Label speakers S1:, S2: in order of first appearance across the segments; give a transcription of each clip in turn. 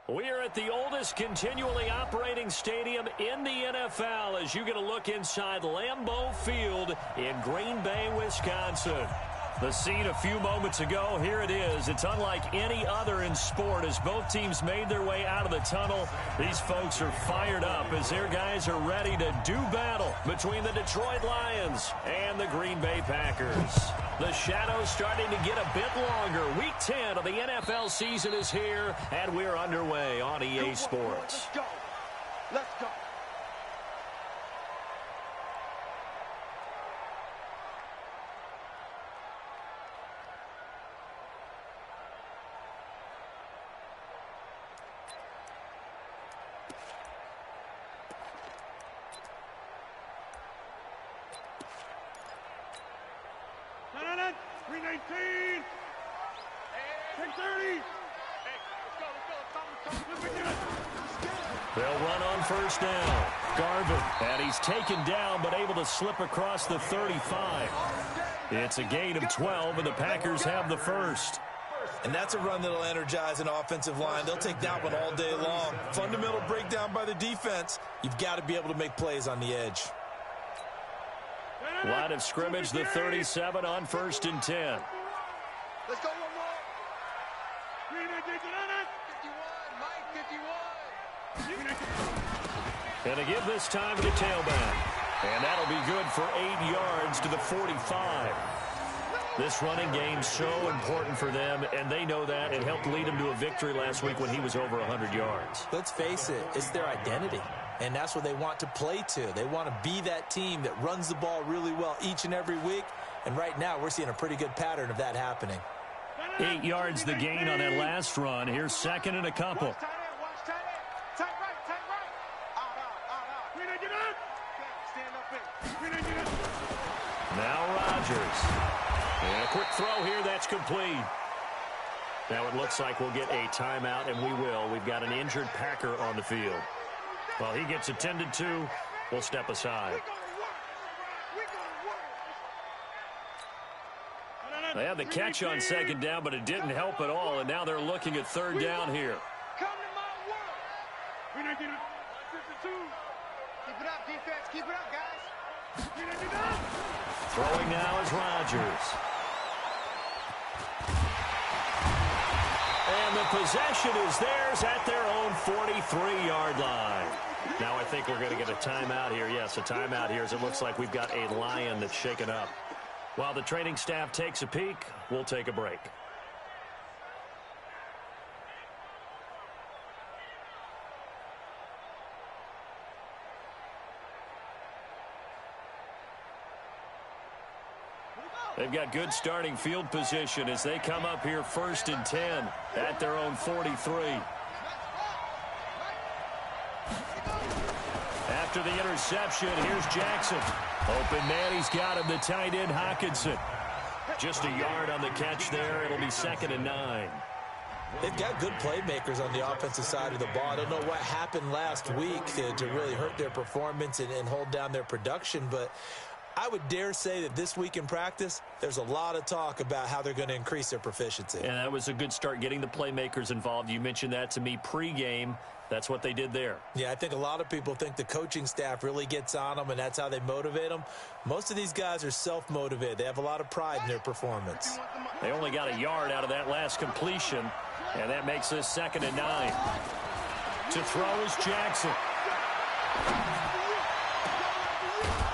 S1: We are at the oldest continually operating stadium in the NFL as you get a look inside Lambeau Field in Green Bay, Wisconsin. The scene a few moments ago, here it is. It's unlike any other in sport as both teams made their way out of the tunnel. These folks are fired up as their guys are ready to do battle between the Detroit Lions and the Green Bay Packers. The shadow's starting to get a bit longer. Week 10 of the NFL season is here, and we're underway on EA Sports.
S2: Let's go. Let's go.
S1: They'll run on first down. Garvin, and he's taken down but able to slip across the 35. It's a gain of 12, and the Packers have the first.
S3: And that's a run that'll energize an offensive line. They'll take that one all day long. Fundamental breakdown by the defense. You've got to be able to make plays on the edge.
S1: Line of scrimmage, the 37 on first and 10.
S2: Let's go one more. 51, Mike, 51.
S1: And to give this time to the tailback. And that'll be good for 8 yards to the 45. This running game's so important for them, and they know that. It helped lead them to a victory last week when he was over 100 yards.
S3: Let's face it, it's their identity. And that's what they want to play to. They want to be that team that runs the ball really well each and every week. And right now, we're seeing a pretty good pattern of that happening.
S1: 8 yards the gain on that last run. Here's second and a couple. Now Rodgers. And a quick throw here, that's complete. Now it looks like we'll get a timeout, and we will. We've got an injured Packer on the field. While he gets attended to, we'll step aside. They had the catch on second down, but it didn't help at all, and now they're looking at third down here.
S2: Come to my world. Keep it up, defense. Keep it up, guys.
S1: Throwing now is Rodgers. And the possession is theirs at their own 43-yard line. Now I think we're going to get a timeout here. Yes, a timeout here as it looks like we've got a Lion that's shaken up. While the training staff takes a peek, we'll take a break. They've got good starting field position as they come up here first and 10 at their own 43. After the interception, here's Jackson. Open man, he's got him, the tight end Hockenson. Just a yard on the catch there. It'll be second and 9.
S3: They've got good playmakers on the offensive side of the ball. I don't know what happened last week to really hurt their performance and hold down their production, but I would dare say that this week in practice, there's a lot of talk about how they're going to increase their proficiency.
S1: And that was a good start, getting the playmakers involved. You mentioned that to me pregame. That's what they did there.
S3: Yeah, I think a lot of people think the coaching staff really gets on them, and that's how they motivate them. Most of these guys are self-motivated. They have a lot of pride in their performance.
S1: They only got a yard out of that last completion, and that makes this second and 9. To throw is Jackson.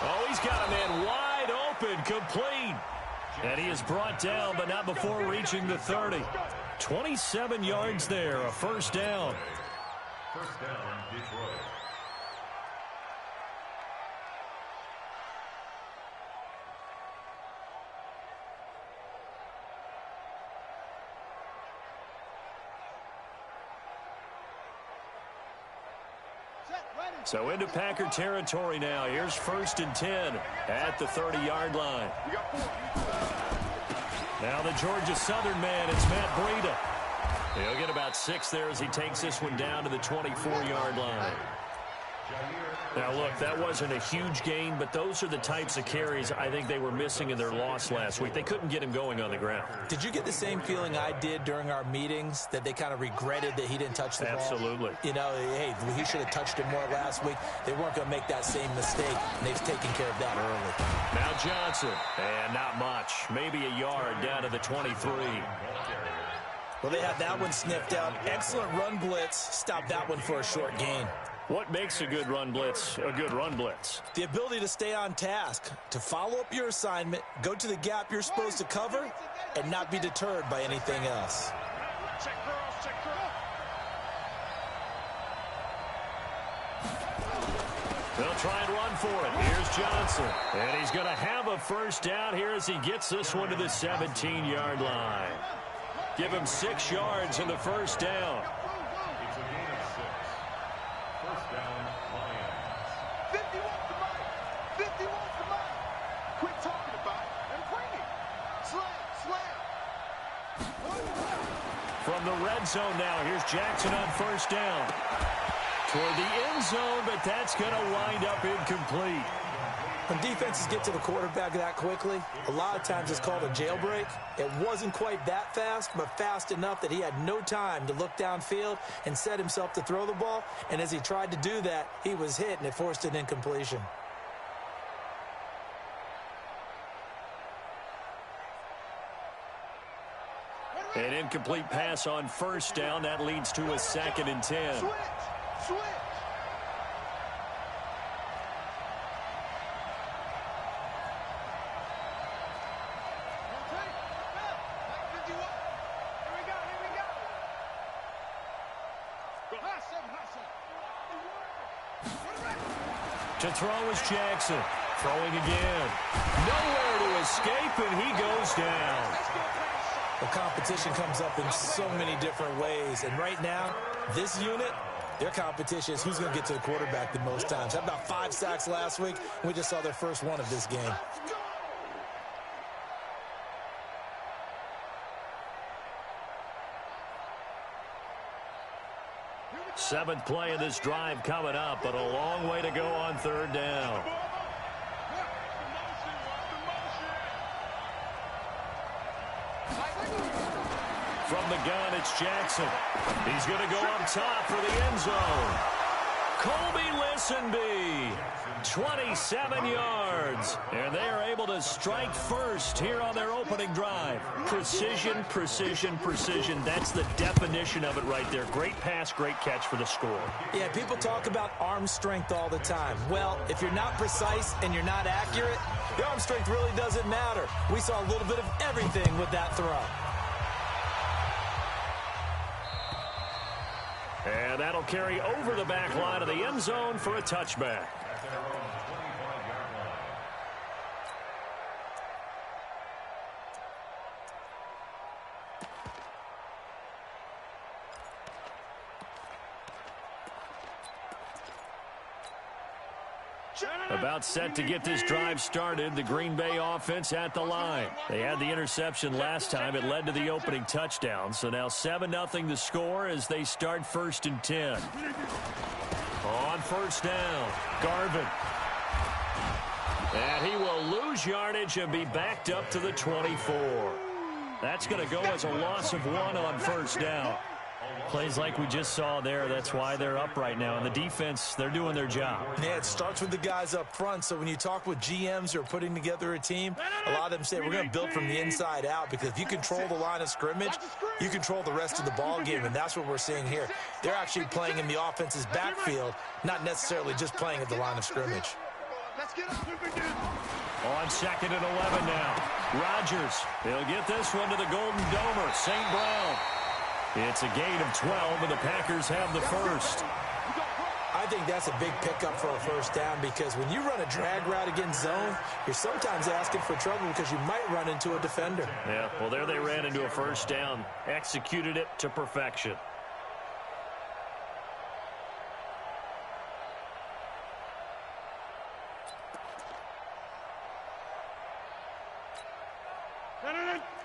S1: Oh, he's got a man wide open, complete. And he is brought down, but not before reaching the 30. 27 yards there, a first down.
S4: First down, Detroit.
S1: So into Packer territory now. Here's first and 10 at the 30-yard line. Now the Georgia Southern man, it's Matt Breida. He'll get about 6 there as he takes this one down to the 24-yard line. Now, look, that wasn't a huge gain, but those are the types of carries I think they were missing in their loss last week. They couldn't get him going on the ground.
S3: Did you get the same feeling I did during our meetings, that they kind of regretted that he didn't touch the ball?
S1: Absolutely.
S3: You know, hey, he should have touched it more last week. They weren't going to make that same mistake, and they've taken care of that early.
S1: Now Johnson, and not much. Maybe a yard down to the 23.
S3: Well, they had that one sniffed out. Excellent run blitz. Stopped that one for a short gain.
S1: What makes a good run blitz a good run blitz?
S3: The ability to stay on task, to follow up your assignment, go to the gap you're supposed to cover, and not be deterred by anything else.
S2: Check girls, check girls.
S1: They'll try and run for it. Here's Johnson. And he's going to have a first down here as he gets this one to the 17-yard line. Give him 6 yards in the first down.
S4: It's a gain of 6. First down, Lions.
S2: 50 wants the money. 50 wants the money. Quit talking about it and bring it. Slam, slam.
S1: From the red zone now, here's Jackson on first down. Toward the end zone, but that's going to wind up incomplete.
S3: When defenses get to the quarterback that quickly, a lot of times it's called a jailbreak. It wasn't quite that fast, but fast enough that he had no time to look downfield and set himself to throw the ball. And as he tried to do that, he was hit, and it forced an incompletion.
S1: An incomplete pass on first down. That leads to a 2nd and 10.
S2: Switch, switch.
S1: To throw is Jackson. Throwing again. Nowhere to escape, and he goes down.
S3: The competition comes up in so many different ways. And right now, this unit, their competition is who's going to get to the quarterback the most times. Had about 5 sacks last week, and we just saw their first one of this game.
S1: Seventh play of this drive coming up, but a long way to go on third down. From the gun, it's Jackson. He's going to go up top for the end zone. Colby Listenby, 27 yards. And they are able to strike first here on their opening drive. Precision, precision, precision. That's the definition of it right there. Great pass, great catch for the score.
S3: Yeah, people talk about arm strength all the time. Well, if you're not precise and you're not accurate, your arm strength really doesn't matter. We saw a little bit of everything with that throw.
S1: And that'll carry over the back line of the end zone for a touchback. About set to get this drive started, the Green Bay offense at the line. They had the interception last time. It led to the opening touchdown. So now 7-0 the score as they start 1st and 10. On first down, Garvin. And he will lose yardage and be backed up to the 24. That's going to go as a loss of 1 on first down. Plays like we just saw there, that's why they're up right now. And the defense, they're doing their job.
S3: Yeah, it starts with the guys up front. So when you talk with GMs who are putting together a team, a lot of them say we're going to build from the inside out, because if you control the line of scrimmage, you control the rest of the ball game, and that's what we're seeing here. They're actually playing in the offense's backfield, not necessarily just playing at the line of scrimmage.
S1: On 2nd and 11 now. Rodgers, he'll get this one to the Golden Domer, St. Brown. It's a gain of 12, and the Packers have the first.
S3: I think that's a big pickup for a first down, because when you run a drag route against zone, you're sometimes asking for trouble because you might run into a defender.
S1: Yeah, well, there they ran into a first down, executed it to perfection.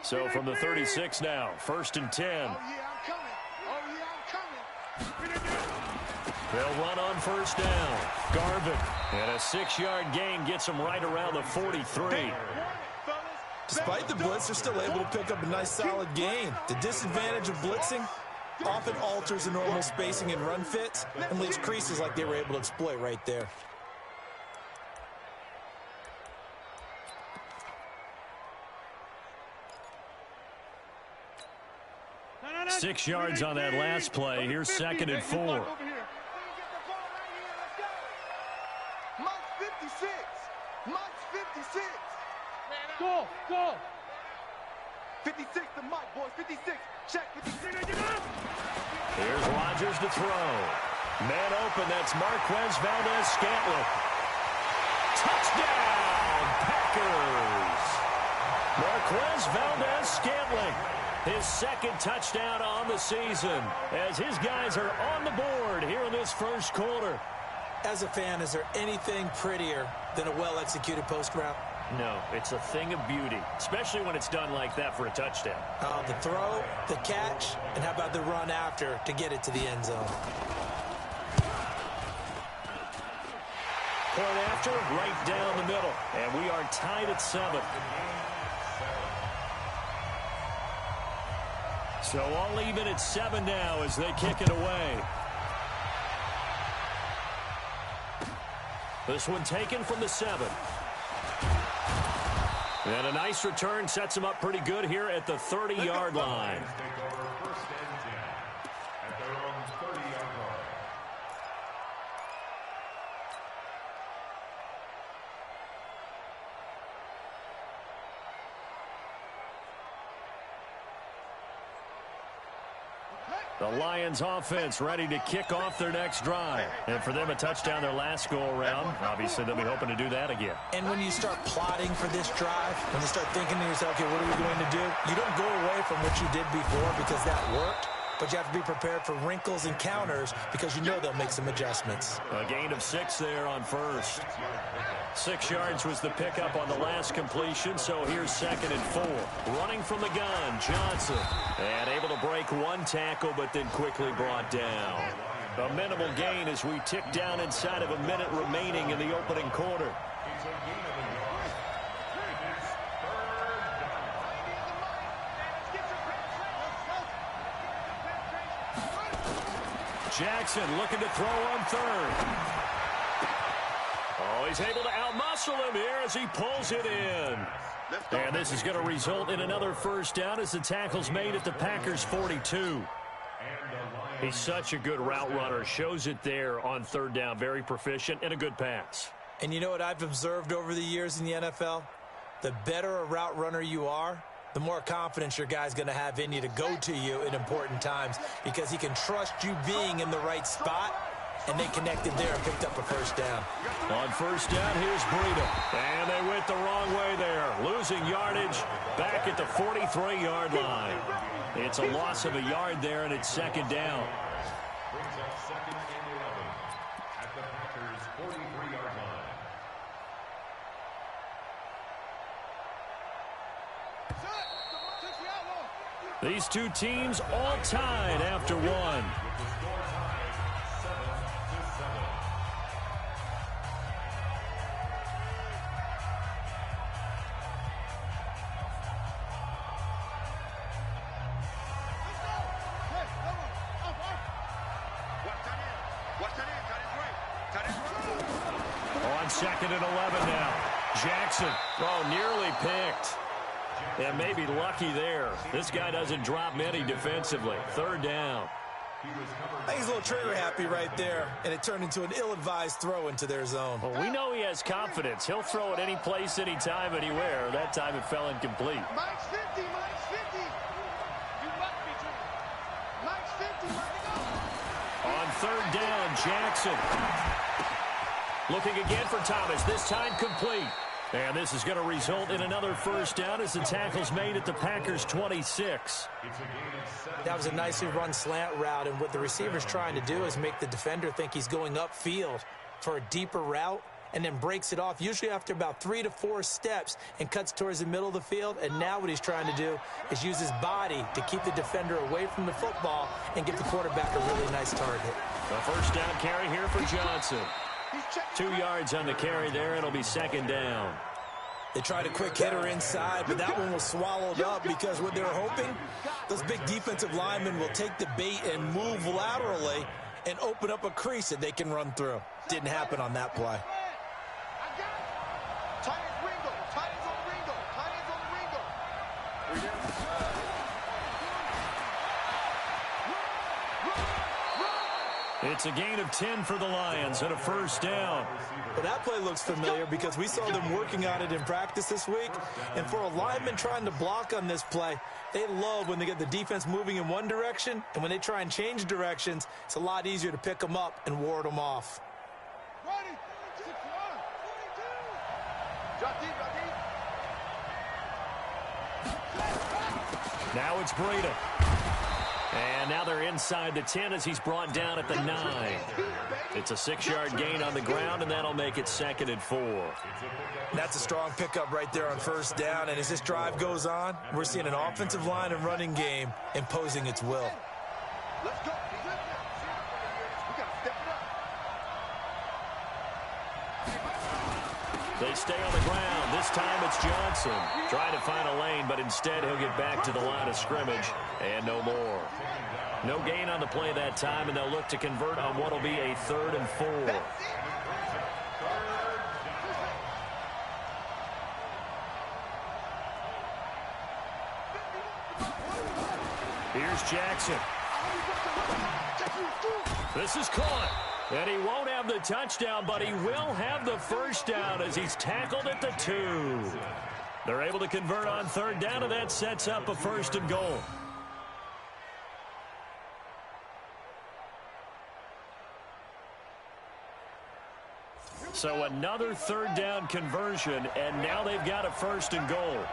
S1: So from the 36 now, 1st and 10.
S2: Oh, yeah, I'm coming. Oh, yeah, I'm coming.
S1: They'll run on first down. Garvin, and a 6-yard gain gets him right around the 43.
S3: Despite the blitz, they're still able to pick up a nice solid gain. The disadvantage of blitzing often alters the normal spacing and run fits and leaves creases like they were able to exploit right there.
S1: No. 6 yards on that last play. Here's 2nd and 4.
S2: Mike's 56. Mike's 56. Go. 56 to Mike, boys. 56. Check 56.
S1: Here's Rodgers to throw. Man open, that's Marquez Valdez-Scantling. Touchdown, Packers! Marquez Valdez-Scantling, his 2nd touchdown on the season, as his guys are on the board here in this first quarter.
S3: As a fan, is there anything prettier than a well-executed post route?
S1: No, it's a thing of beauty, especially when it's done like that for a touchdown.
S3: The throw, the catch, and how about the run after to get it to the end zone?
S1: Point after, right down the middle, and we are tied at 7. So all even at 7 now as they kick it away. This one taken from the 7. And a nice return sets him up pretty good here at the 30-yard line. The Lions offense ready to kick off their next drive. And for them, a touchdown their last go-around. Obviously, they'll be hoping to do that again.
S3: And when you start plotting for this drive, when you start thinking to yourself, okay, what are we going to do? You don't go away from what you did before because that worked. But you have to be prepared for wrinkles and counters because you know they'll make some adjustments.
S1: A gain of 6 there on first. 6 yards was the pickup on the last completion, so here's 2nd and 4. Running from the gun, Johnson. And able to break one tackle, but then quickly brought down. A minimal gain as we tick down inside of a minute remaining in the opening quarter. Jackson looking to throw on 3rd. Oh, he's able to outmuscle him here as he pulls it in. And this is going to result in another first down as the tackle's made at the Packers' 42. He's such a good route runner. Shows it there on 3rd down. Very proficient and a good pass.
S3: And you know what I've observed over the years in the NFL? The better a route runner you are, the more confidence your guy's going to have in you to go to you in important times because he can trust you being in the right spot, and they connected there and picked up a first down.
S1: On first down, here's Breida. And they went the wrong way there, losing yardage back at the 43-yard line. It's a loss of a yard there, and it's 2nd down.
S4: Brings up 2nd and 11 at the Packers' 43-yard line.
S1: These two teams all tied after one. On 2nd and 11 now. Jackson, nearly picked. And maybe lucky there. This guy doesn't drop many defensively. 3rd down.
S3: I think he's a little trigger happy right there, and it turned into an ill-advised throw into their zone.
S1: Well, we know he has confidence. He'll throw it any place, anytime, anywhere. That time it fell incomplete.
S2: Mike's 50. Mike's 50. You must be true. Mike's 50.
S1: On 3rd down, Jackson. Looking again for Thomas. This time complete. And this is going to result in another first down as the tackle's made at the Packers' 26.
S3: That was a nicely run slant route, and what the receiver's trying to do is make the defender think he's going upfield for a deeper route and then breaks it off, usually after about 3 to 4 steps, and cuts towards the middle of the field. And now what he's trying to do is use his body to keep the defender away from the football and give the quarterback a really nice target.
S1: A first down carry here for Johnson. 2 yards on the carry there. It'll be second down.
S3: They tried a quick hitter inside, but that one was swallowed up because what they were hoping, those big defensive linemen will take the bait and move laterally and open up a crease that they can run through. Didn't happen on that play.
S1: It's a gain of 10 for the Lions and a first down.
S3: Well, that play looks familiar because we saw them working on it in practice this week. And for a lineman trying to block on this play, they love when they get the defense moving in one direction. And when they try and change directions, it's a lot easier to pick them up and ward them off.
S1: Now it's Breida. And now they're inside the 10 as he's brought down at the 9. It's a 6-yard gain on the ground, and that'll make it 2nd and 4.
S3: That's a strong pickup right there on first down. And as this drive goes on, we're seeing an offensive line and running game imposing its will.
S2: Let's go. We got to step it up.
S1: They stay on the ground. This time it's Johnson. Trying to find a lane, but instead he'll get back to the line of scrimmage and no more. No gain on the play that time, and they'll look to convert on what will be a 3rd and 4. Here's Jackson. This is caught. And he won't have the touchdown, but he will have the first down as he's tackled at the 2. They're able to convert on 3rd down, and that sets up a 1st and goal. So another 3rd down conversion, and now they've got a 1st and goal.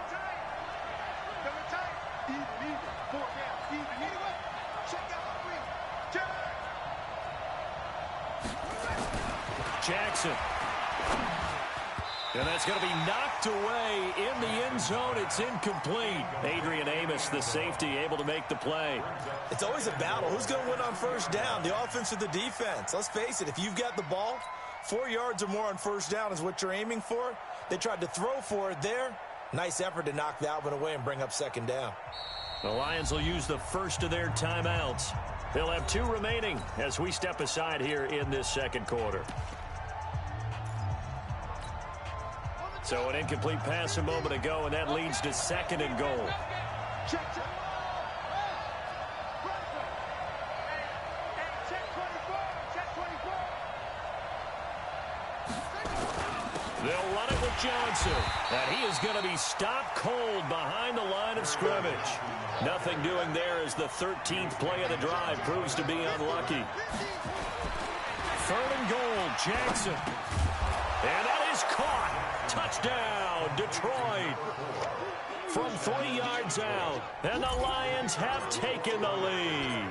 S1: Jackson. And that's going to be knocked away in the end zone. It's incomplete. Adrian Amos, the safety, able to make the play.
S3: It's always a battle. Who's going to win on first down, the offense or the defense? Let's face it, if you've got the ball, 4 yards or more on first down is what you're aiming for. They tried to throw for it there. Nice effort to knock that one away and bring up 2nd down.
S1: The Lions will use the first of their timeouts. They'll have 2 remaining as we step aside here in this 2nd quarter. So an incomplete pass a moment ago, and that leads to 2nd and goal. They'll run it with Johnson, and he is going to be stopped cold behind the line of scrimmage. Nothing doing there as the 13th play of the drive proves to be unlucky. 3rd and goal, Jackson. And that is caught. Touchdown, Detroit. From 3 yards out, and the Lions have taken the lead.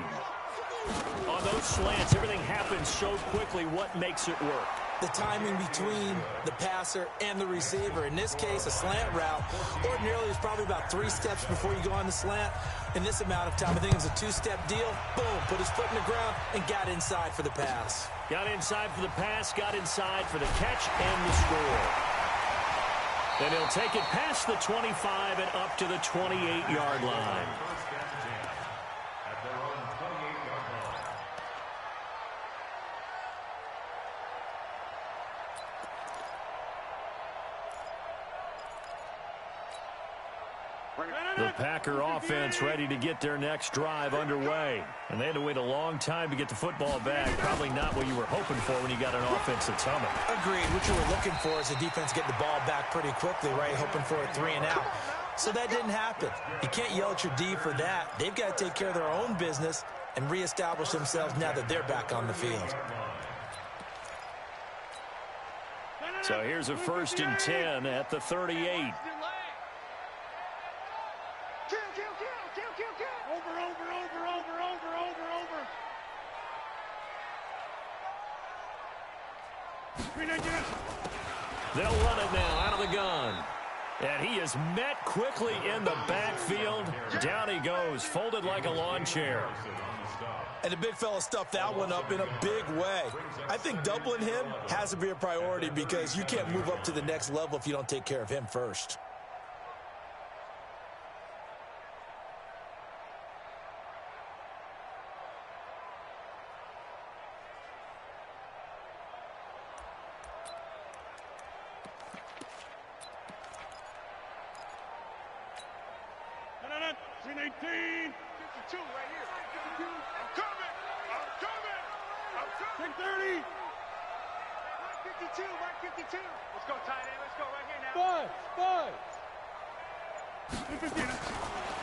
S1: On those slants, everything happens so quickly. What makes it work?
S3: The timing between the passer and the receiver. In this case, a slant route. Ordinarily, it's probably about 3 steps before you go on the slant. In this amount of time, I think it was a 2-step deal. Boom, put his foot in the ground and got inside for the pass.
S1: Got inside for the pass, got inside for the catch and the score. Then he'll take it past the 25 and up to the 28-yard line. The Packer offense ready to get their next drive underway. And they had to wait a long time to get the football back. Probably not what you were hoping for when you got an offense that's humming.
S3: Agreed. What you were looking for is the defense get the ball back pretty quickly, right? Hoping for a 3 and out. So that didn't happen. You can't yell at your D for that. They've got to take care of their own business and reestablish themselves now that they're back on the field.
S1: So here's a 1st and 10 at the 38. They'll run it now out of the gun. And he is met quickly in the backfield. Down he goes, folded like a lawn chair.
S3: And the big fella stuffed that one up in a big way. I think doubling him has to be a priority because you can't move up to the next level if you don't take care of him first.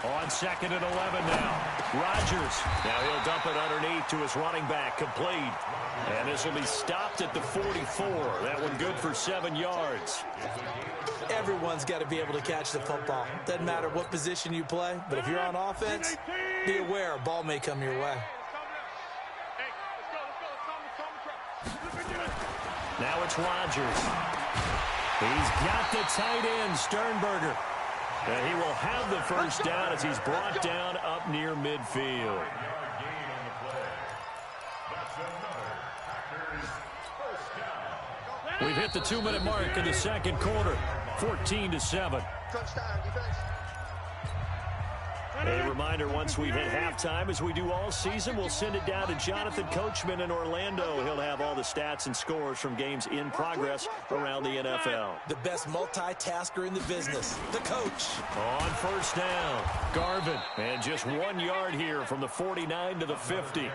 S1: On 2nd and 11 now. Rodgers. Now he'll dump it underneath to his running back. Complete. And this will be stopped at the 44. That one good for 7 yards.
S3: Everyone's got to be able to catch the football. Doesn't matter what position you play, but if you're on offense, be aware a ball may come your way.
S1: Now it's Rodgers. He's got the tight end, Sternberger. And he will have the first down as he's brought down up near midfield. We've hit the 2-minute mark in the second quarter, 14-7. A reminder, once we hit halftime, as we do all season, we'll send it down to Jonathan Coachman in Orlando. He'll have all the stats and scores from games in progress around the NFL.
S3: The best multitasker in the business, the coach.
S1: On first down, Garvin. And just 1 yard here from the 49 to the 50.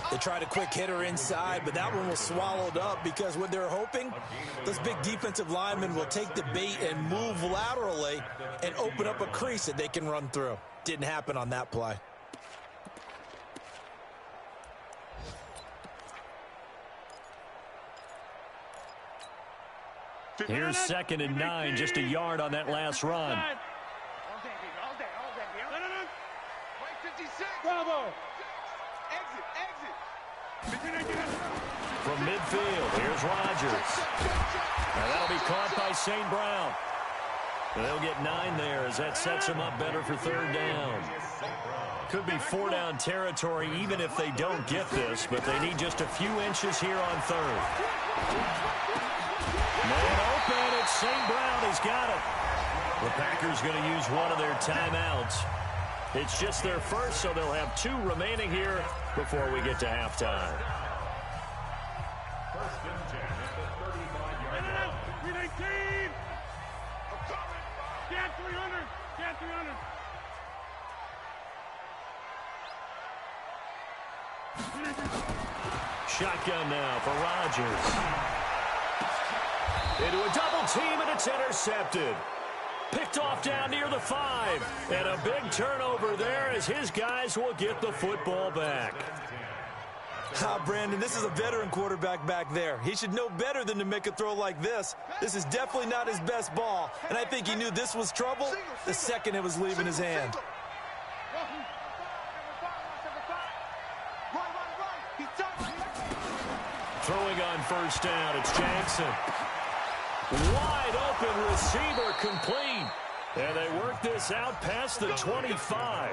S3: They tried a quick hitter inside, but that one was swallowed up because what they're hoping, those big defensive linemen will take the bait and move laterally and open up a crease that they can run through. Didn't happen on that play.
S1: Here's 2nd and 9, just a yard on that last run.
S2: Bravo!
S1: From midfield, here's Rodgers. Now that'll be caught by St. Brown. They'll get 9 there as that sets them up better for 3rd down. Could be 4-down territory even if they don't get this, but they need just a few inches here on 3rd. Man open, it's St. Brown. He's got it. The Packers going to use one of their timeouts. It's just their first, so they'll have 2 remaining here before we get to halftime.
S4: First and 10 at the 35-yard line.
S2: 319! I'm coming! Get 300! Get 300!
S1: Shotgun now for Rodgers. Into a double team, and it's intercepted. Picked off down near the 5. And a big turnover there as his guys will get the football back.
S3: Brandon, this is a veteran quarterback back there. He should know better than to make a throw like this. This is definitely not his best ball, and I think he knew this was trouble the second it was leaving his hand.
S1: Throwing on first down, it's Jackson. Wide open receiver, complete. And they work this out past the 25.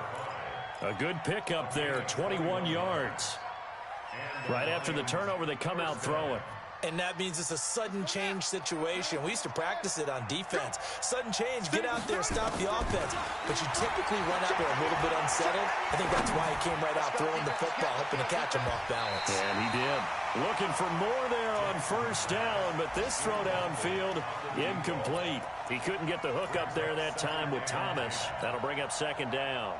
S1: A good pickup there, 21 yards. Right after the turnover, they come out throwing.
S3: And that means it's a sudden change situation. We used to practice it on defense. Sudden change, get out there, stop the offense. But you typically run out there a little bit unsettled. I think that's why he came right out throwing the football, hoping to catch him off balance.
S1: And he did. Looking for more there on first down, but this throw downfield, incomplete. He couldn't get the hook up there that time with Thomas. That'll bring up 2nd down.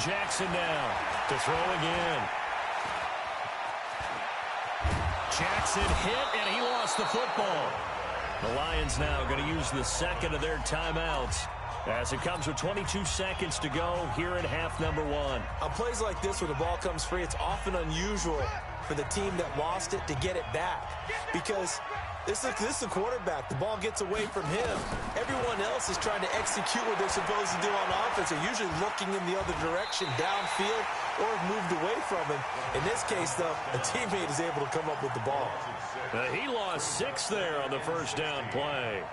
S1: Jackson now to throw again. Jackson hit, and he lost the football. The Lions now going to use the 2nd of their timeouts as it comes with 22 seconds to go here in half number 1.
S3: On plays like this where the ball comes free, it's often unusual for the team that lost it to get it back because This is the quarterback. The ball gets away from him. Everyone else is trying to execute what they're supposed to do on offense. They're usually looking in the other direction, downfield, or have moved away from him. In this case, though, a teammate is able to come up with the ball.
S1: He lost 6 there on the first down play.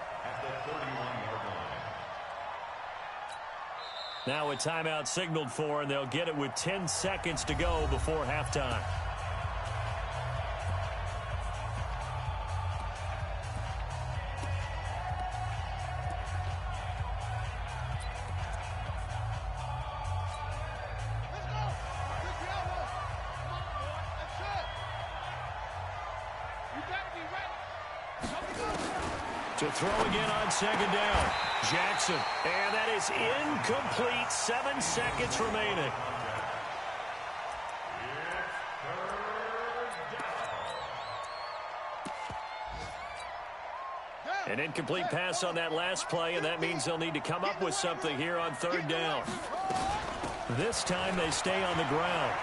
S1: Now a timeout signaled for, and they'll get it with 10 seconds to go before halftime. To throw again on second down. Jackson. And that is incomplete. 7 seconds remaining. An incomplete pass on that last play, and that means they'll need to come up with something here on third down. This time they stay on the ground.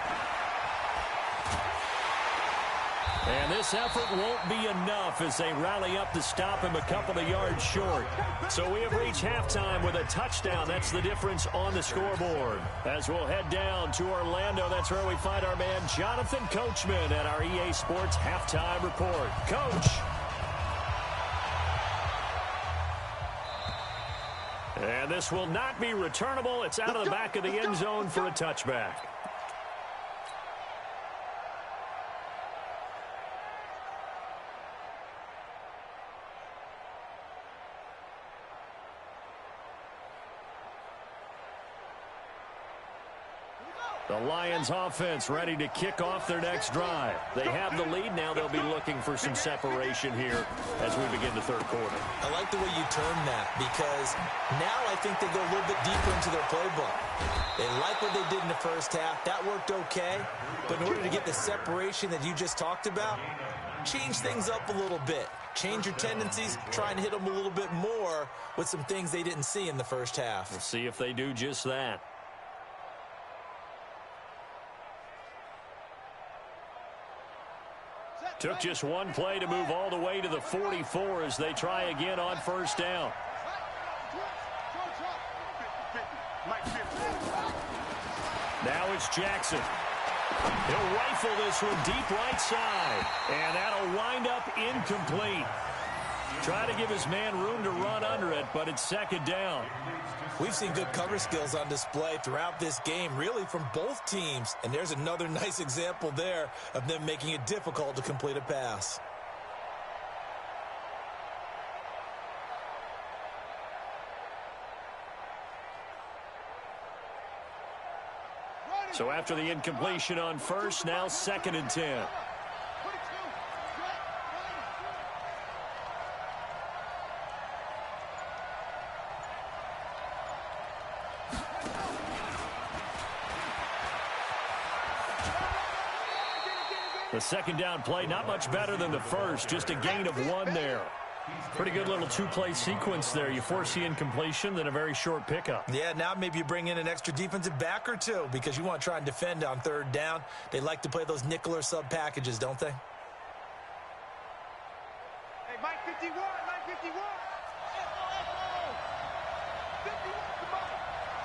S1: And this effort won't be enough as they rally up to stop him a couple of yards short. So we have reached halftime with a touchdown. That's the difference on the scoreboard. As we'll head down to Orlando, that's where we find our man Jonathan Coachman at our EA Sports Halftime Report. Coach. And this will not be returnable. It's out of the back of the end zone for a touchback. The Lions offense ready to kick off their next drive. They have the lead. Now they'll be looking for some separation here as we begin the third quarter.
S3: I like the way you term that because now I think they go a little bit deeper into their playbook. They like what they did in the first half. That worked okay. But in order to get the separation that you just talked about, change things up a little bit. Change your tendencies. Try and hit them a little bit more with some things they didn't see in the first half.
S1: We'll see if they do just that. Took just one play to move all the way to the 44 as they try again on first down. Now it's Jackson. He'll rifle this one deep right side. And that'll wind up incomplete. Try to give his man room to run under it, but it's second down.
S3: We've seen good cover skills on display throughout this game, really from both teams. And there's another nice example there of them making it difficult to complete a pass.
S1: So after the incompletion on first, now 2nd and 10. The second down play, not much better than the first, just a gain of 1 there. Pretty good little 2-play sequence there. You force the incompletion, then a very short pickup.
S3: Yeah, now maybe you bring in an extra defensive back or two because you want to try and defend on third down. They like to play those nickel or sub packages, don't they?
S2: Hey, Mike 51, Mike 51.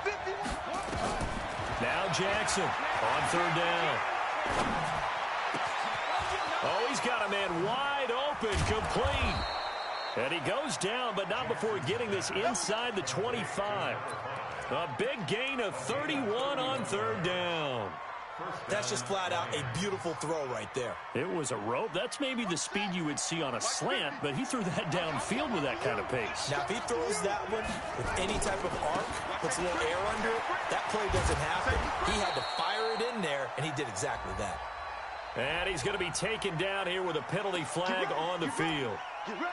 S2: 51.
S1: Now Jackson on third down. Oh, he's got a man wide open, complete. And he goes down, but not before getting this inside the 25. A big gain of 31 on third down.
S3: That's just flat out a beautiful throw right there.
S1: It was a rope. That's maybe the speed you would see on a slant, but he threw that downfield with that kind of pace.
S3: Now, if he throws that one with any type of arc, puts a little air under it, that play doesn't happen. He had to fire it in there, and he did exactly that.
S1: And he's going to be taken down here with a penalty flag on the field.
S2: Get ready.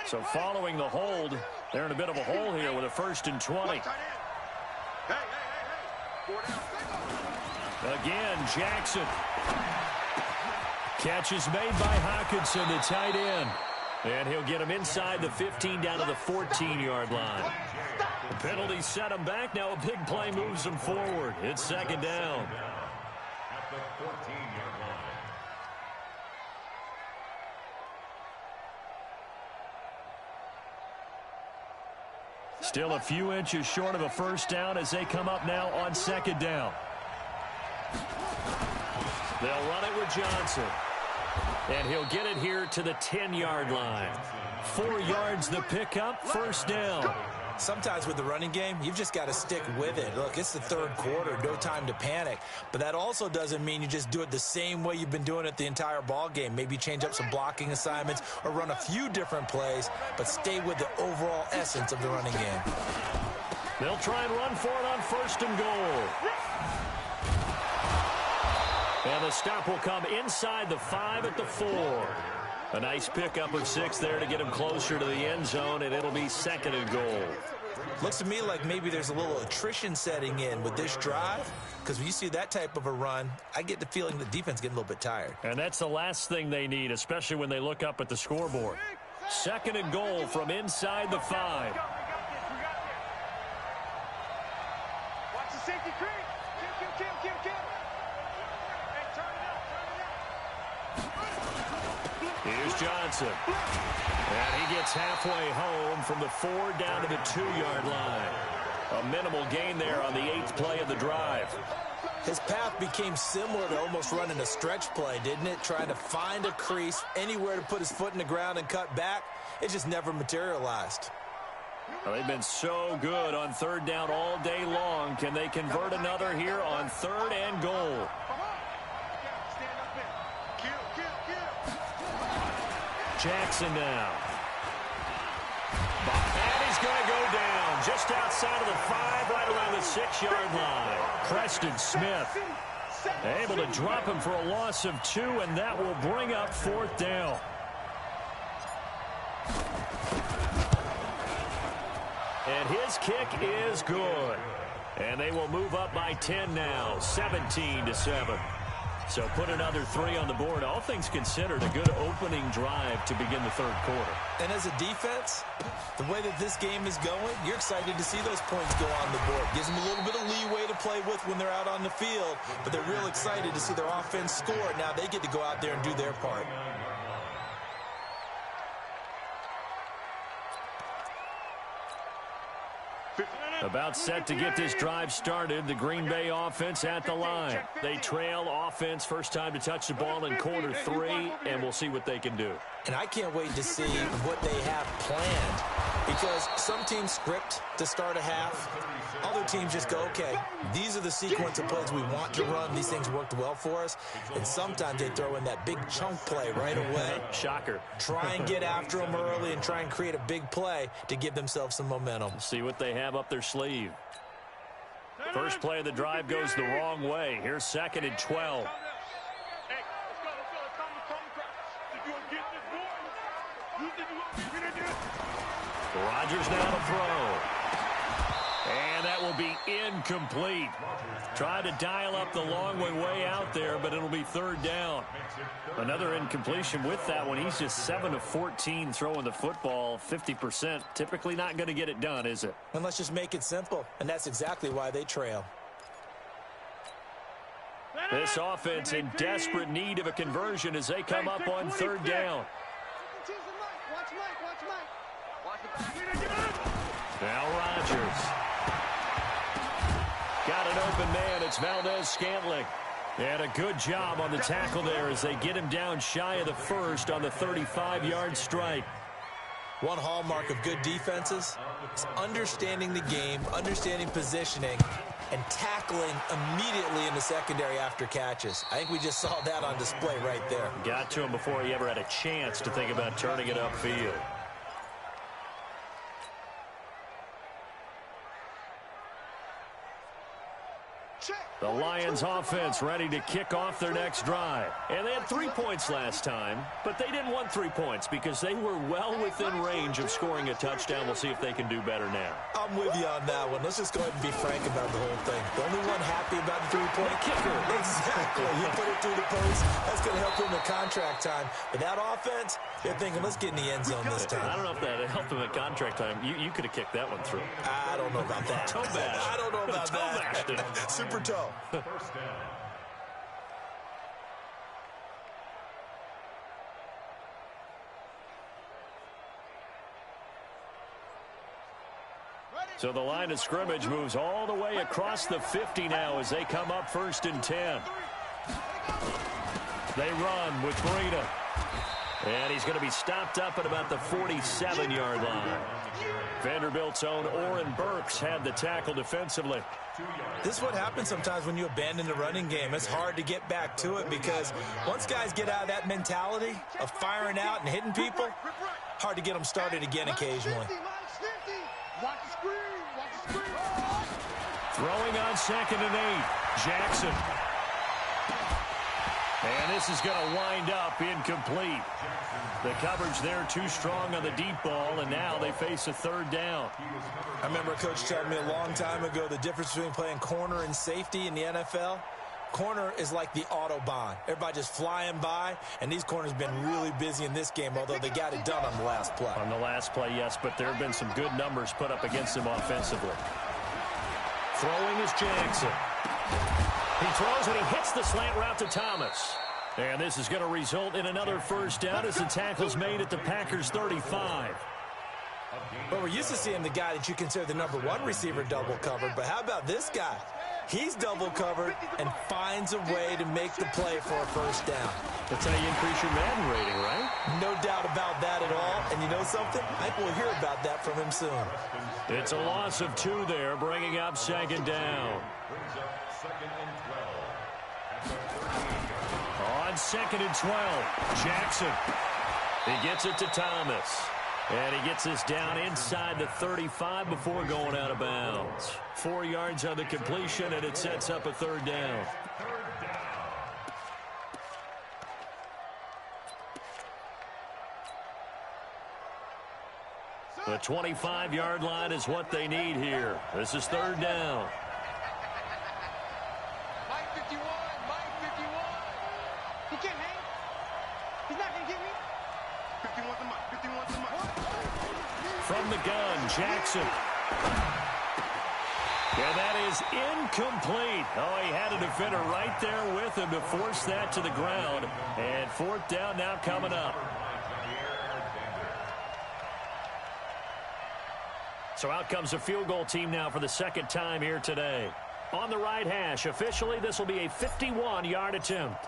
S1: So following the hold, they're in a bit of a hole here with a 1st and 20. Again, Jackson. Catch is made by Hawkinson, the tight end. And he'll get him inside the 15 down to the 14-yard line. The penalty set him back. Now a big play moves him forward. It's second down.
S4: At the 14-yard line.
S1: Still a few inches short of a first down as they come up now on second down. They'll run it with Johnson. And he'll get it here to the 10-yard line. 4 yards the pickup, first down.
S3: Sometimes with the running game, you've just got to stick with it. Look, it's the third quarter, no time to panic. But that also doesn't mean you just do it the same way you've been doing it the entire ball game. Maybe change up some blocking assignments or run a few different plays, but stay with the overall essence of the running game.
S1: They'll try and run for it on first and goal. And the stop will come inside the 5 at the 4. A nice pickup of 6 there to get him closer to the end zone, and it'll be second and goal.
S3: Looks to me like maybe there's a little attrition setting in with this drive, because when you see that type of a run, I get the feeling the defense getting a little bit tired.
S1: And that's the last thing they need, especially when they look up at the scoreboard. Second and goal from inside the 5.
S2: Watch the safety creep. Kill. Hey, turn it up.
S1: Here's Johnson. And he gets halfway home from the 4 down to the 2-yard line. A minimal gain there on the 8th play of the drive.
S3: His path became similar to almost running a stretch play, didn't it? Trying to find a crease, anywhere to put his foot in the ground and cut back. It just never materialized.
S1: Well, they've been so good on third down all day long. Can they convert another here on third and goal? Jackson now. And he's going to go down just outside of the 5, right around the 6-yard line. Preston Smith able to drop him for a loss of 2, and that will bring up 4th down. And his kick is good. And they will move up by 10 now, 17-7. So put another 3 on the board. All things considered, a good opening drive to begin the third quarter.
S3: And as a defense, the way that this game is going, you're excited to see those points go on the board. Gives them a little bit of leeway to play with when they're out on the field, but they're real excited to see their offense score. Now they get to go out there and do their part.
S1: About set to get this drive started. The Green Bay offense at the line. They trail offense first time to touch the ball in quarter 3, and we'll see what they can do.
S3: And I can't wait to see what they have planned, because some teams script to start a half. Other teams just go, okay, these are the sequence of plays we want to run. These things worked well for us. And sometimes they throw in that big chunk play right away.
S1: Shocker.
S3: Try and get after them early and try and create a big play to give themselves some momentum.
S1: See what they have up their sleeve. First play of the drive goes the wrong way. Here's second and 12. Rodgers now to throw. And that will be incomplete. Try to dial up the long way out there, but it'll be third down. Another incompletion with that one. He's just 7 of 14 throwing the football, 50%. Typically not going to get it done, is it?
S3: And let's just make it simple. And that's exactly why they trail.
S1: This offense in desperate need of a conversion as they come up on third down. Now Rodgers. Got an open man. It's Valdez-Scantling. And a good job on the tackle there as they get him down shy of the first on the 35-yard strike.
S3: One hallmark of good defenses is understanding the game, understanding positioning, and tackling immediately in the secondary after catches. I think we just saw that on display right there.
S1: Got to him before he ever had a chance to think about turning it upfield. The Lions offense ready to kick off their next drive. And they had 3 points last time, but they didn't want 3 points because they were well within range of scoring a touchdown. We'll see if they can do better now.
S3: I'm with you on that one. Let's just go ahead and be frank about the whole thing. The only one happy about the three-point kicker. Exactly. You put it through the post. That's going to help him in contract time. But that offense, they're thinking, let's get in the end zone this time.
S1: I don't know if that helped him at contract time. You could have kicked that one through.
S3: I don't know about that.
S1: Toe bash.
S3: I don't know about that. Super toe.
S4: First down.
S1: So the line of scrimmage moves all the way across the 50 now as they come up 1st and 10. They run with Breida. And he's going to be stopped up at about the 47-yard line. Vanderbilt's own Oren Burks had the tackle defensively.
S3: This is what happens sometimes when you abandon the running game. It's hard to get back to it because once guys get out of that mentality of firing out and hitting people, hard to get them started again occasionally.
S2: Watch the screen. Watch the screen.
S1: Throwing on 2nd and 8. Jackson. And this is going to wind up incomplete. The coverage there too strong on the deep ball, and now they face a 3rd down.
S3: I remember a coach telling me a long time ago the difference between playing corner and safety in the NFL. Corner is like the Autobahn. Everybody just flying by, and these corners have been really busy in this game, although they got it done on the last play.
S1: On the last play, yes, but there have been some good numbers put up against them offensively. Throwing is Jackson. He throws and he hits the slant route to Thomas. And this is going to result in another 1st down as the tackle's made at the Packers' 35.
S3: But we're used to seeing the guy that you consider the #1 receiver double covered, but how about this guy? He's double covered and finds a way to make the play for a 1st down.
S1: That's how you increase your Madden rating, right?
S3: No doubt about that at all. And you know something? I think we'll hear about that from him soon.
S1: It's a loss of 2 there, bringing up 2nd down.
S4: Brings up 2nd and 12. At the 38.
S1: On 2nd and 12, Jackson. He gets it to Thomas. And he gets this down inside the 35 before going out of bounds. 4 yards on the completion, and it sets up a 3rd down. The 25-yard line is what they need here. This is 3rd down.
S2: Mike 51. Mike 51. He can't hang. He's not going to get me. 51 to Mike. 51 to Mike.
S1: From the gun, Jackson. And that is incomplete. Oh, he had a defender right there with him to force that to the ground. And 4th down now coming up. So out comes a field goal team now for the 2nd time here today. On the right hash, officially this will be a 51-yard attempt.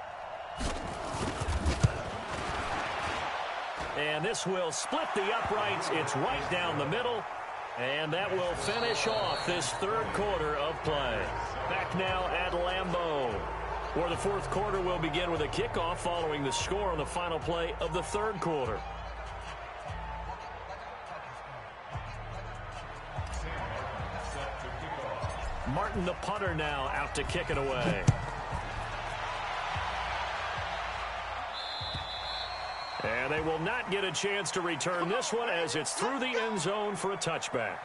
S1: And this will split the uprights. It's right down the middle. And that will finish off this 3rd quarter of play. Back now at Lambeau, where the 4th quarter will begin with a kickoff following the score on the final play of the 3rd quarter. Martin, the punter, now out to kick it away. And they will not get a chance to return this one as it's through the end zone for a touchback.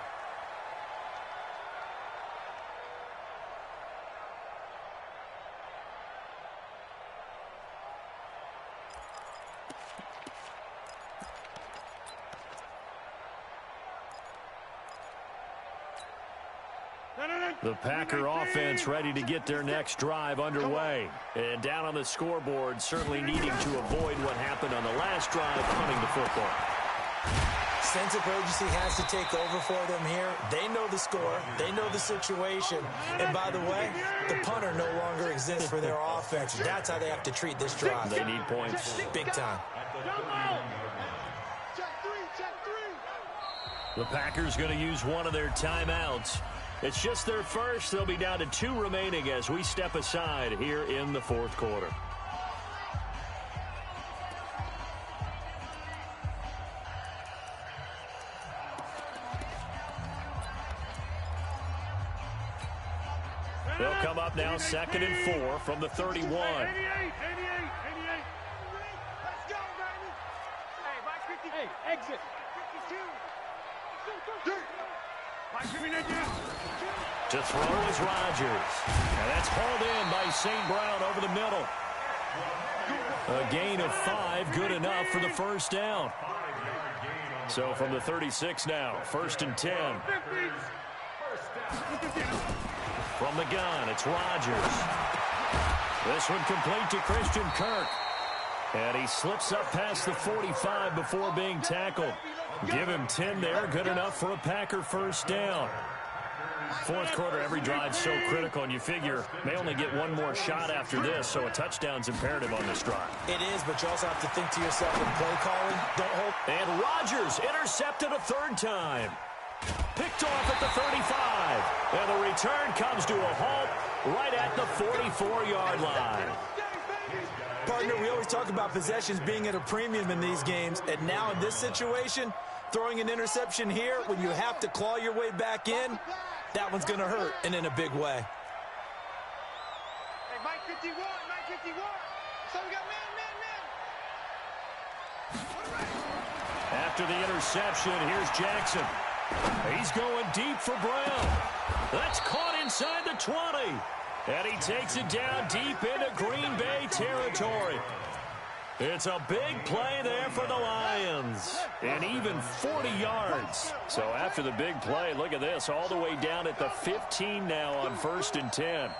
S1: The Packer offense ready to get their next drive underway. And down on the scoreboard, certainly needing to avoid what happened on the last drive, punting the football.
S3: Sense of urgency has to take over for them here. They know the score. They know the situation. And by the way, the punter no longer exists for their offense. That's how they have to treat this drive.
S1: They need points.
S3: Big time.
S1: The Packers going to use one of their timeouts. It's just their first. They'll be down to 2 remaining as we step aside here in the 4th quarter. They'll come up now 2nd and 4 from the 31. 88.
S2: Let's go, baby. Hey, Mike 50. Hey, exit. 52.
S1: To throw is Rodgers. And that's hauled in by St. Brown over the middle. A gain of 5, good enough for the first down. So from the 36 now, 1st and 10. From the gun, it's Rodgers. This one complete to Christian Kirk. And he slips up past the 45 before being tackled. Give him 10 there, good enough for a Packer first down. Fourth quarter, every drive's so critical, and you figure may only get one more shot after this, so a touchdown's imperative on this drive.
S3: It is, but you also have to think to yourself in play calling. Don't hold.
S1: And Rodgers intercepted a 3rd time. Picked off at the 35. And the return comes to a halt right at the 44-yard line.
S3: Partner, we always talk about possessions being at a premium in these games, and now in this situation, throwing an interception here when you have to claw your way back in, that one's going to hurt, and in a big way.
S2: Hey, Mike 51, Mike 51. So we got man.
S1: After the interception, here's Jackson. He's going deep for Brown. That's caught inside the 20. And he takes it down deep into Green Bay territory. It's a big play there for the Lions. And even 40 yards. So after the big play, look at this. All the way down at the 15 now on 1st and 10.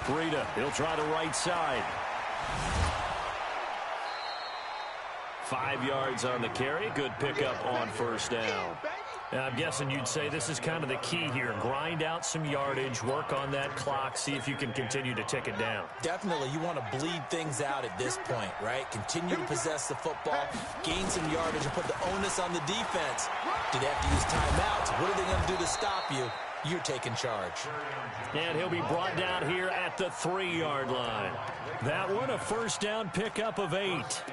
S1: Breida, he'll try the right side. 5 yards on the carry. Good pickup on 1st down. Now, I'm guessing you'd say this is kind of the key here. Grind out some yardage, work on that clock, see if you can continue to tick it down.
S3: Definitely, you want to bleed things out at this point, right? Continue to possess the football, gain some yardage, and put the onus on the defense. Do they have to use timeouts? What are they going to do to stop you? You're taking charge.
S1: And he'll be brought down here at the 3-yard line. That one, a 1st down pickup of 8.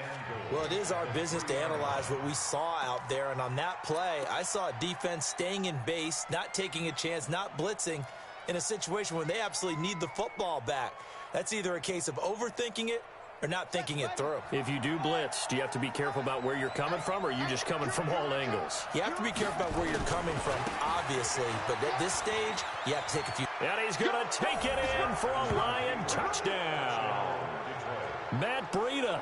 S3: Well, it is our business to analyze what we saw out there, and on that play, I saw a defense staying in base, not taking a chance, not blitzing, in a situation where they absolutely need the football back. That's either a case of overthinking it or not thinking it through.
S1: If you do blitz, do you have to be careful about where you're coming from, or are you just coming from all angles?
S3: You have to be careful about where you're coming from, obviously, but at this stage, you have to take a few.
S1: And he's going to take it in for a Lion touchdown. Matt Breida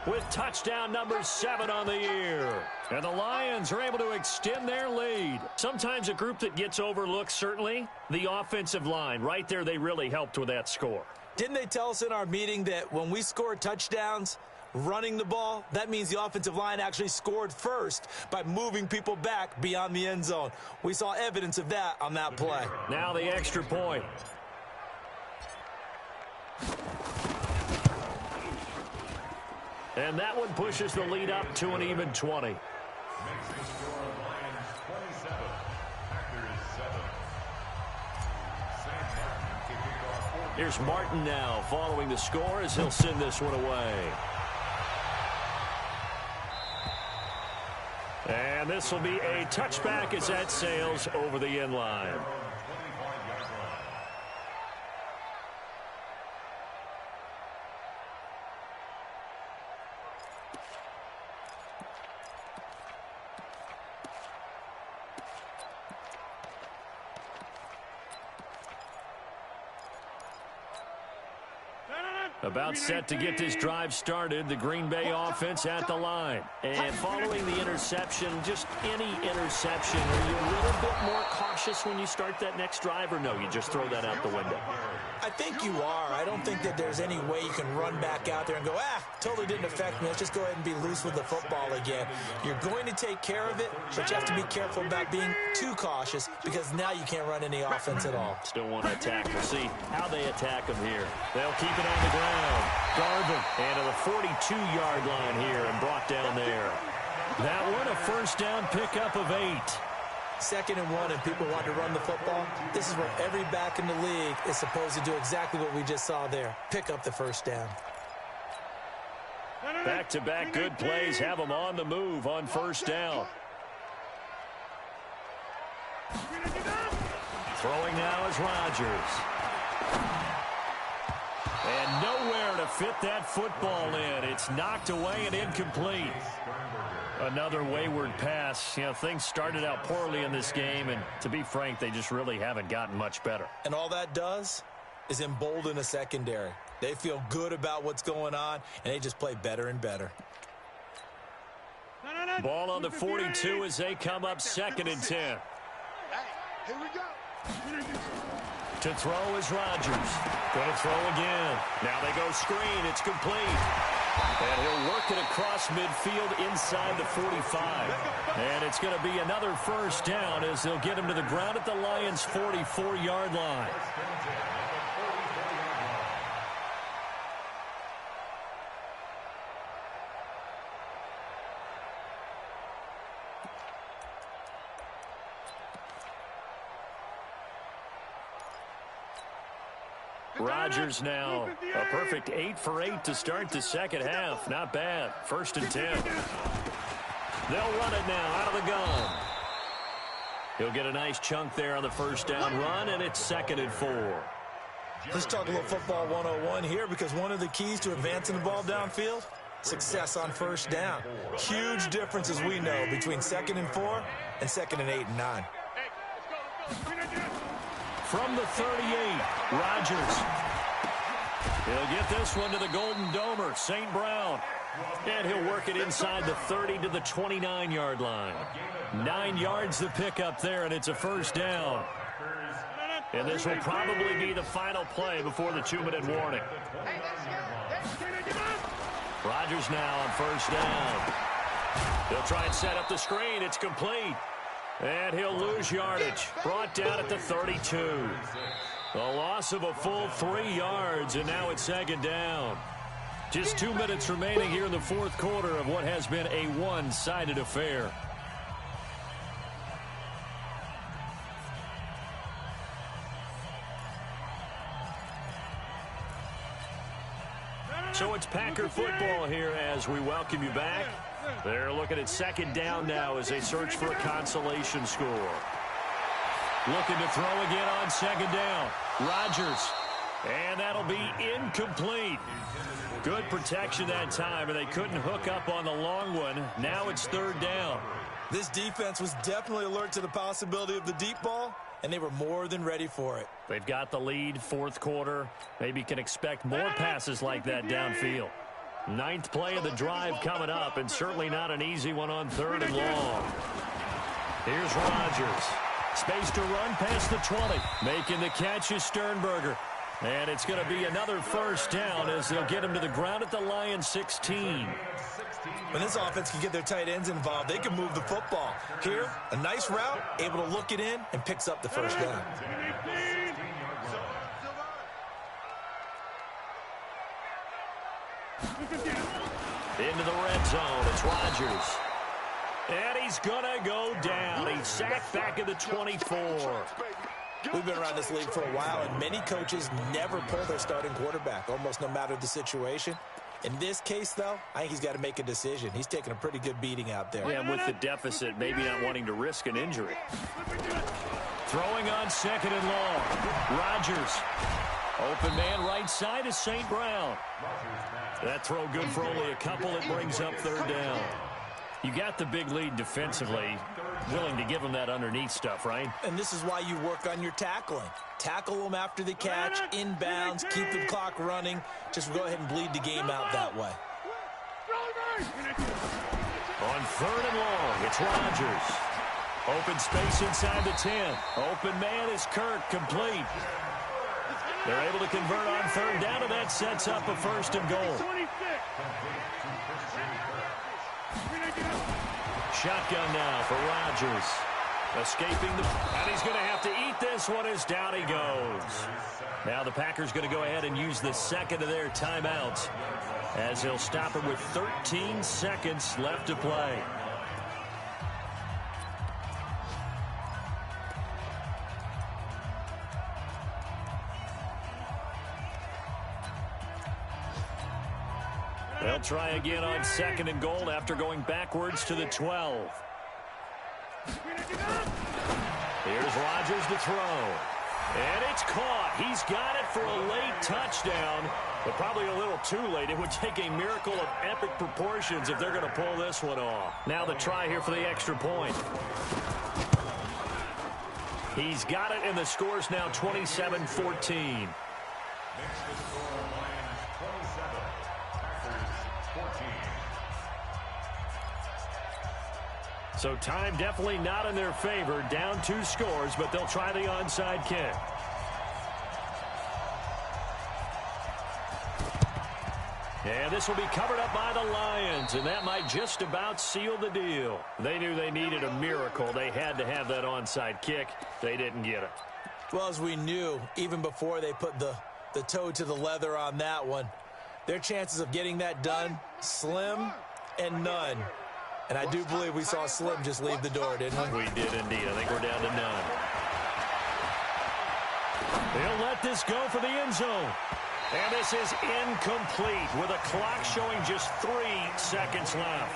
S1: with touchdown number 7 on the year. And the Lions are able to extend their lead. Sometimes a group that gets overlooked, certainly, the offensive line. Right there, they really helped with that score.
S3: Didn't they tell us in our meeting that when we score touchdowns running the ball, that means the offensive line actually scored first by moving people back beyond the end zone? We saw evidence of that on that play.
S1: Now the extra point. And that one pushes the lead up to an even 20.
S4: Next to score, Lions 27, Packers 7.
S1: Here's Martin now following the score as he'll send this one away. And this will be a touchback as that sails over the end line. About set to get this drive started, the Green Bay offense at the line. And following the interception, just any interception, are you a little bit more cautious when you start that next drive, or no, you just throw that out the window?
S3: I think you are. I don't think that there's any way you can run back out there and go, totally didn't affect me. Let's just go ahead and be loose with the football again. You're going to take care of it, but you have to be careful about being too cautious because now you can't run any offense at all.
S1: Still want to attack. We'll see how they attack them here. They'll keep it on the ground. Garvin, and to the 42-yard line here and brought down there. That one, a 1st down pickup of 8.
S3: 2nd and 1, and people want to run the football. This is where every back in the league is supposed to do exactly what we just saw there. Pick up the 1st down.
S1: Back-to-back good plays have them on the move on 1st down. Throwing now is Rodgers. And nowhere to fit that football in. It's knocked away and incomplete. Another wayward pass. You know, things started out poorly in this game, and to be frank, they just really haven't gotten much better.
S3: And all that does is embolden a secondary. They feel good about what's going on, and they just play better and better.
S1: Ball on the 42 as they come up 2nd and 10.
S2: Hey, here we go.
S1: To throw is Rodgers. Going to throw again. Now they go screen. It's complete. And he'll work it across midfield inside the 45. And it's going to be another first down as they'll get him to the ground at the Lions' 44-yard line. Rodgers now a perfect 8 for 8 to start the second half. Not bad. 1st and 10. They'll run it now out of the gun. He'll get a nice chunk there on the first down run, and it's 2nd and 4.
S3: Let's talk a little football 101 here, because one of the keys to advancing the ball downfield, success on first down. Huge difference, as we know, between 2nd and 4 and 2nd and 8 and 9.
S1: From the 38, Rodgers. He'll get this one to the Golden Domer, St. Brown. And he'll work it inside the 30 to the 29-yard line. 9 yards to pick up there, and it's a first down. And this will probably be the final play before the 2-minute warning. Rodgers now on first down. He'll try and set up the screen. It's complete. And he'll lose yardage. Brought down at the 32. A loss of a full 3 yards, and now it's 2nd down. Just 2 minutes remaining here in the 4th quarter of what has been a one-sided affair. So it's Packer football here as we welcome you back. They're looking at 2nd down now as they search for a consolation score. Looking to throw again on 2nd down. Rodgers. And that'll be incomplete. Good protection that time, and they couldn't hook up on the long one. Now it's 3rd down.
S3: This defense was definitely alert to the possibility of the deep ball, and they were more than ready for it.
S1: They've got the lead, 4th quarter. Maybe can expect more passes like that downfield. 9th play of the drive coming up, and certainly not an easy one on 3rd and long. Here's Rodgers. Space to run past the 20. Making the catch is Sternberger. And it's going to be another first down as they'll get him to the ground at the Lions' 16.
S3: When this offense can get their tight ends involved, they can move the football. Here, a nice route, able to look it in, and picks up the first down.
S1: Into the red zone, it's Rodgers. And he's going to go down. He's sacked back at the 24.
S3: We've been around this league for a while, and many coaches never pull their starting quarterback, almost no matter the situation. In this case, though, I think he's got to make a decision. He's taking a pretty good beating out there.
S1: Yeah, with the deficit, maybe not wanting to risk an injury. Throwing on 2nd and long. Rodgers. Open man right side is St. Brown. That throw good for only a couple. It brings up 3rd down. You got the big lead defensively. Willing to give them that underneath stuff, right?
S3: And this is why you work on your tackling. Tackle them after the catch, inbounds, keep the clock running. Just go ahead and bleed the game out that way.
S1: On 3rd and long, it's Rodgers. Open space inside the 10. Open man is Kirk, complete. They're able to convert on 3rd down, and that sets up a 1st and goal. Shotgun now for Rodgers. Escaping and he's going to have to eat this one as down he goes. Now the Packers going to go ahead and use the 2nd of their timeouts as he'll stop him with 13 seconds left to play. They'll try again on 2nd and goal after going backwards to the 12. Here's Rodgers to throw. And it's caught. He's got it for a late touchdown, but probably a little too late. It would take a miracle of epic proportions if they're going to pull this one off. Now the try here for the extra point. He's got it, and the score's now 27-14. So time definitely not in their favor. Down 2 scores, but they'll try the onside kick. And this will be covered up by the Lions, and that might just about seal the deal. They knew they needed a miracle. They had to have that onside kick. They didn't get it.
S3: Well, as we knew, even before they put the toe to the leather on that one, their chances of getting that done, slim and none. And I do believe we saw Slim just leave the door, didn't we?
S1: We did indeed. I think we're down to none. They'll let this go for the end zone. And this is incomplete with a clock showing just 3 seconds left.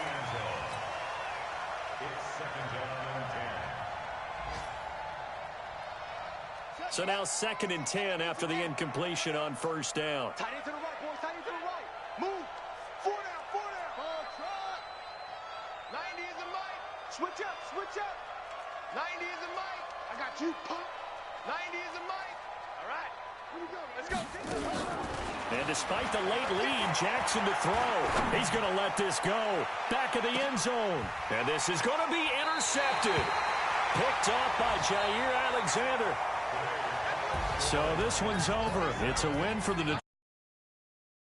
S1: So now 2nd and 10 after the incompletion on first down.
S2: Tight end to the right, boys. Tight end to the right. Move. 4 down, 4 down. Ball trot. 90 is the mic. Switch up, switch up. 90 is the mic. I got you, pump. 90 is the mic. All right. Here we go. Let's go.
S1: And despite the late lead, Jackson to throw. He's going to let this go. Back of the end zone. And this is going to be intercepted. Picked off by Jair Alexander. So this one's over. It's a win for the